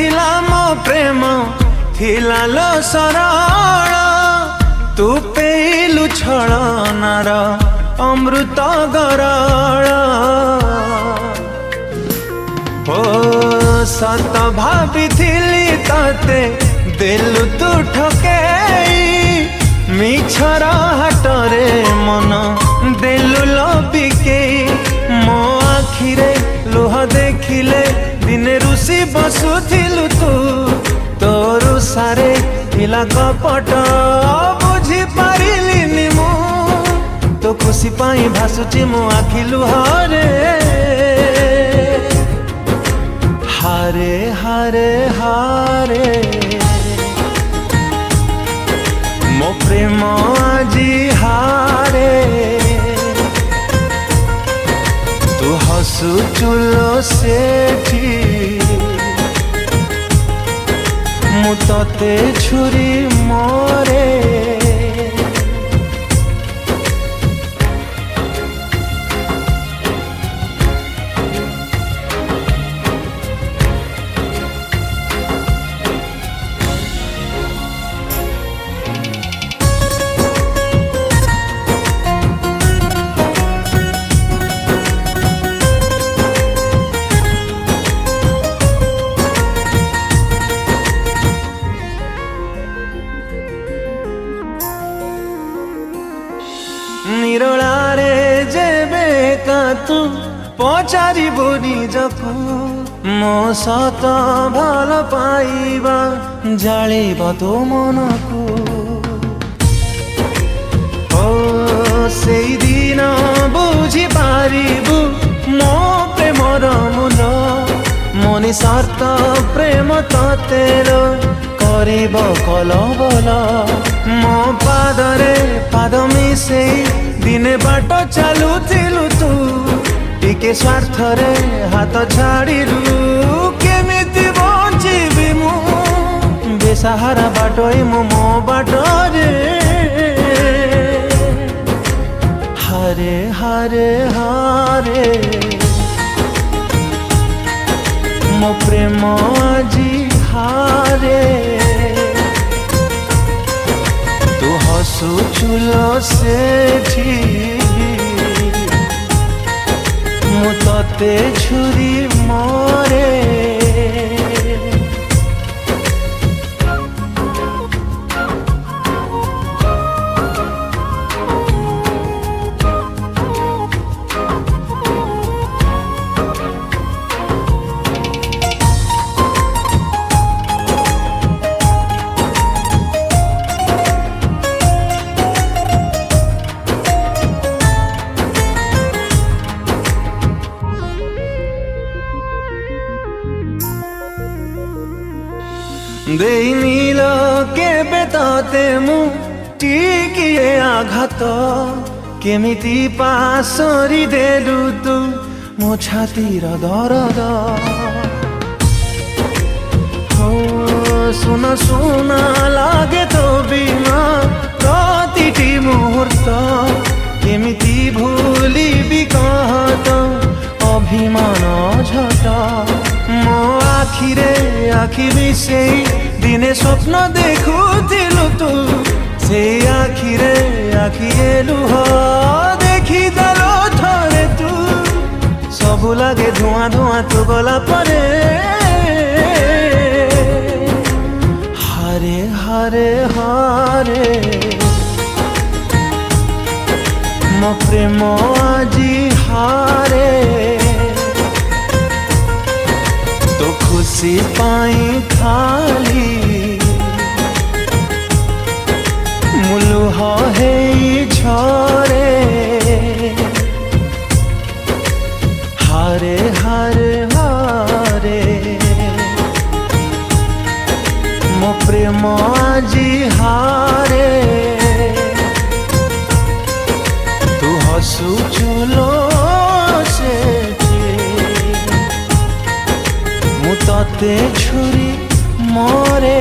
थिला मो प्रेम थिला लो सरल तू पेलु छलनार अमृत गरल ओ सत भाविथिली तते देलु तू ठकेई मिछर हाटरे मन देलु लबिकेई मो आखिरे लुह देखिले दिने रुसी बसुथिलु तू तोरु सारे थिला कपट बुझी पारिलिनी मु तो खुशी पाई भासुची मो आखि लुहरे हारे हारे हारे मो प्रेम आजी हारे तू हसु चुलो सेठी मु तते छुरी मोरे निरोलारे जेबे का तू पचारि बुनी जको मो सत भल पाइबा जालिब तो मनकू ओ सेई दिन बुझी पारिबु मो प्रेमर मूल मनि सर्त प्रेम ततेर करिब कलबल मो पादरे पाद मिसेई दिने बाट चलुथिलु तू टिके स्वार्थ रे हाथ छाड़िलु केमिति बंचिबि मु बेसहारा बाटोई मो बाटरे हारे हारे हारे मो प्रेम आजी हारे तू हसु चुलो सेठी मु तते छुरी मोरे देइनिल केबे तते मु टिकिए आघात केमिति पासरी देलु तू मो छातीर दरद हो सुना सुना लागे तो बिना प्रतिटी मुहूर्त केमिति भूली बिकहत अभिमान झट मो आखिरे आखि मिसेई दिने स्वप्न देखुथिलु तू से आखिरे आखिए लुह देखी दलो थरे तू सबु लागे धुआं धुआं तू गला परे हारे हारे हारे मो प्रेम आजी हारे तो खुशी पाई खाली मुलुह हे झरे हारे हारे हारे मो प्रेम आजी हारे तू हसु चुलो सेठी मु तते छुरी मोरे।